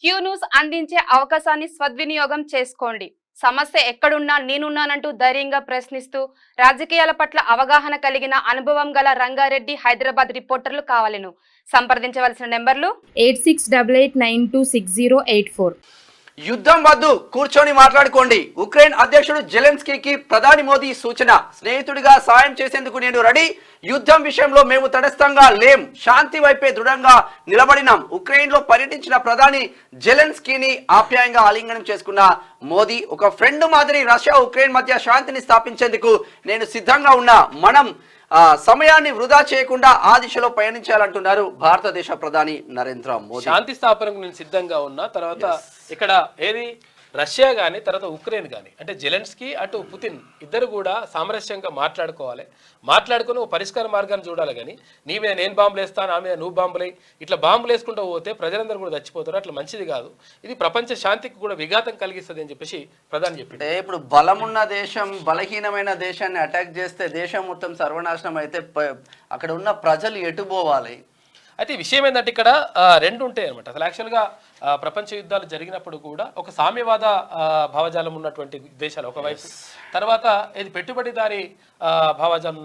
Q news అందించే అవకాశాన్ని సద్వినియోగం చేసుకోండి. సమస్య ఎక్కడున్నా నేనున్నానంటూ ధైర్యంగా ప్రశ్నిస్తూ రాజకీయాల పట్ల అవగాహన కలిగిన అనుభవం గల రంగారెడ్డి హైదరాబాద్ రిపోర్టర్లు కావాలను సంప్రదించవలసిన నెంబర్లు 8688926084. యుద్ధం వద్దు, కూర్చొని మాట్లాడుకోండి. ఉక్రెయిన్ అధ్యక్షుడు జెలెన్స్కీకి ప్రధాని మోదీ సూచన. స్నేహితుడిగా సాయం చేసేందుకు నేను రెడీ. యుద్ధం విషయంలో మేము తటస్థంగా లేం, శాంతి వైపే దృఢంగా నిలబడినాం. ఉక్రెయిన్ లో పర్యటించిన ప్రధాని జెలెన్స్కీని ఆప్యాయంగా ఆలింగనం చేసుకున్న మోదీ, ఒక ఫ్రెండ్ మాదిరి రష్యా ఉక్రెయిన్ మధ్య శాంతిని స్థాపించేందుకు నేను సిద్ధంగా ఉన్నా. మనం సమయాన్ని వృధా చేయకుండా ఆ దిశలో పయనించాలంటున్నారు భారతదేశ ప్రధాని నరేంద్ర మోదీ. శాంతి స్థాపనకు నేను సిద్ధంగా ఉన్నా. తర్వాత ఇక్కడ ఏది రష్యా కానీ తర్వాత ఉక్రెయిన్ కానీ అంటే జెలెన్స్కీ అటు పుతిన్ ఇద్దరు కూడా సామరస్యంగా మాట్లాడుకుని ఒక పరిష్కార మార్గాన్ని చూడాలి. కానీ నీ మీద నేను బాంబులు వేస్తాను, నా మీద నువ్వు బాంబులై ఇట్లా బాంబులు వేసుకుంటూ పోతే ప్రజలందరూ కూడా చచ్చిపోతారు. అట్లా మంచిది కాదు. ఇది ప్రపంచ శాంతికి కూడా విఘాతం కలిగిస్తుంది అని చెప్పేసి ప్రధాని చెప్పింది. ఇప్పుడు బలమున్న దేశం బలహీనమైన దేశాన్ని అటాక్ చేస్తే దేశం మొత్తం సర్వనాశనం అయితే అక్కడ ఉన్న ప్రజలు ఎటుపోవాలి? అయితే విషయం ఏంటంటే ఇక్కడ రెండు ఉంటాయి అనమాట. అసలు యాక్చువల్గా ప్రపంచ యుద్ధాలు జరిగినప్పుడు కూడా ఒక సామ్యవాద భావజాలం ఉన్నటువంటి దేశాలు ఒకవైపు, తర్వాత ఇది పెట్టుబడిదారి భావజాలం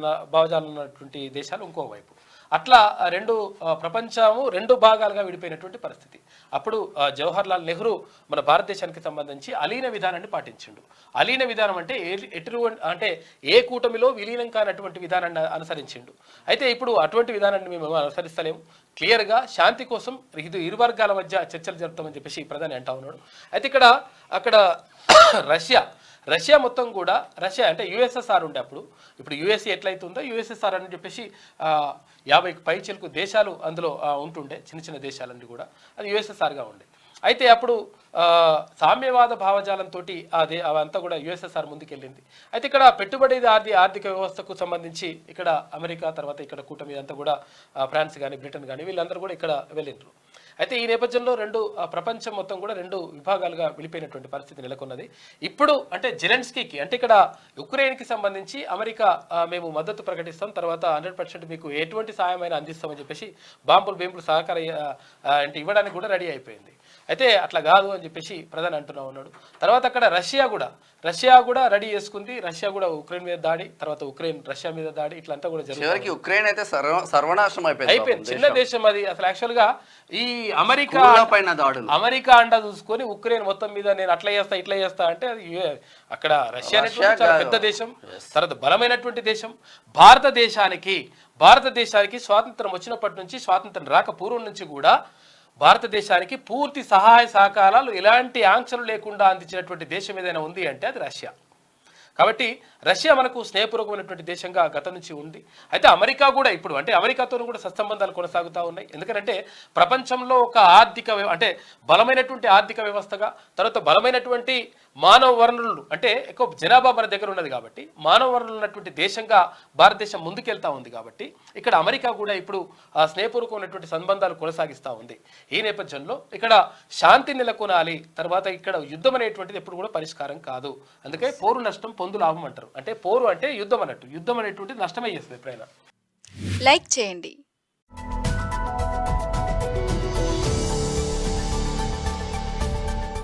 ఉన్నటువంటి దేశాలు ఇంకోవైపు. అట్లా ప్రపంచము రెండు భాగాలుగా విడిపోయినటువంటి పరిస్థితి. అప్పుడు జవహర్లాల్ నెహ్రూ మన భారతదేశానికి సంబంధించి అలీన విధానాన్ని పాటించిండు. అలీన విధానం అంటే అంటే ఏ కూటమిలో విలీనం కానటువంటి విధానాన్ని అనుసరించిండు. అయితే ఇప్పుడు అటువంటి విధానాన్ని మేము అనుసరిస్తలేము. క్లియర్గా శాంతి కోసం ఇరు వర్గాల మధ్య చర్చలు జరుపుతామని చెప్పేసి ప్రధాని అంటా ఉన్నాడు. అయితే అక్కడ రష్యా మొత్తం కూడా రష్యా అంటే యుఎస్ఎస్ఆర్ ఉండే అప్పుడు, ఇప్పుడు యుఎస్ఏ ఎట్లయితుందో యుఎస్ఎస్ఆర్ అని చెప్పేసి 50కి పైచిలకు దేశాలు అందులో ఉంటుండే, చిన్న చిన్న దేశాలన్నీ కూడా అది యుఎస్ఎస్ఆర్గా ఉండే. అయితే అప్పుడు సామ్యవాద భావజాలంతో అవంతా కూడా యుఎస్ఎస్ఆర్ ముందుకెళ్ళింది. అయితే ఇక్కడ పెట్టుబడిదారి ఆర్థిక వ్యవస్థకు సంబంధించి ఇక్కడ అమెరికా తర్వాత ఇక్కడ కూటమి అంతా కూడా ఫ్రాన్స్ కానీ బ్రిటన్ కానీ వీళ్ళందరూ కూడా ఇక్కడ వెళ్ళిండ్రు. అయితే ఈ నేపథ్యంలో ప్రపంచం మొత్తం కూడా రెండు విభాగాలుగా విడిపోయినటువంటి పరిస్థితి నెలకొన్నది. ఇప్పుడు అంటే జెలెన్స్కీకి అంటే ఇక్కడ ఉక్రెయిన్కి సంబంధించి అమెరికా మేము మద్దతు ప్రకటిస్తాం, తర్వాత 100% మీకు ఎటువంటి సాయమైనా అందిస్తామని చెప్పేసి బాంబులు సహకారం అంటే ఇవ్వడానికి కూడా రెడీ అయిపోయింది. అయితే అట్లా కాదు అని చెప్పేసి ప్రధాని అంటున్నా ఉన్నాడు. తర్వాత అక్కడ రష్యా కూడా రెడీ చేసుకుంది. రష్యా కూడా ఉక్రెయిన్ మీద దాడి, తర్వాత ఉక్రెయిన్ రష్యా మీద దాడి, ఇట్లంతా కూడా జరుగుతుంది. ఉక్రెయిన్ అయితే సర్వనాశనం అయిపోయింది. చిన్న దేశం అది. అసలు యాక్చువల్గా ఈ అమెరికా అండా చూసుకొని ఉక్రెయిన్ మొత్తం మీద నేను అట్లా చేస్తా ఇట్లా చేస్తా అంటే అది అక్కడ రష్యా చాలా పెద్ద దేశం, తర్వాత బలమైనటువంటి దేశం. భారతదేశానికి స్వాతంత్రం వచ్చినప్పటి నుంచి, స్వాతంత్రం రాక పూర్వం నుంచి కూడా భారతదేశానికి పూర్తి సహాయ సహకారాలు ఎలాంటి ఆంక్షలు లేకుండా అందించినటువంటి దేశం ఏదైనా ఉంది అంటే అది రష్యా. కాబట్టి రష్యా మనకు స్నేహపూర్వకమైనటువంటి దేశంగా గతం నుంచి ఉంది. అయితే అమెరికా కూడా ఇప్పుడు అంటే అమెరికాతో కూడా సత్సంబంధాలు కొనసాగుతూ ఉన్నాయి. ఎందుకంటే ప్రపంచంలో ఒక అంటే బలమైనటువంటి ఆర్థిక వ్యవస్థగా, తర్వాత బలమైనటువంటి మానవ వనరులు అంటే ఎక్కువ జనాభా మన దగ్గర ఉన్నది కాబట్టి మానవ వనరులు ఉన్నటువంటి దేశంగా భారతదేశం ముందుకెళ్తా ఉంది. కాబట్టి ఇక్కడ అమెరికా కూడా ఇప్పుడు స్నేహపూర్వకమైనటువంటి సంబంధాలు కొనసాగిస్తూ ఉంది. ఈ నేపథ్యంలో ఇక్కడ శాంతి నెలకొనాలి. తర్వాత ఇక్కడ యుద్ధం అనేటువంటిది ఎప్పుడు కూడా పరిష్కారం కాదు. అందుకే పోరు నష్టం పొందు లాభం అంటారు. అంటే పోరు అంటే యుద్ధం అన్నట్టు, యుద్ధం అనేటువంటిది నష్టమే చేస్తుంది ఎప్పుడైనా. లైక్ చేయండి,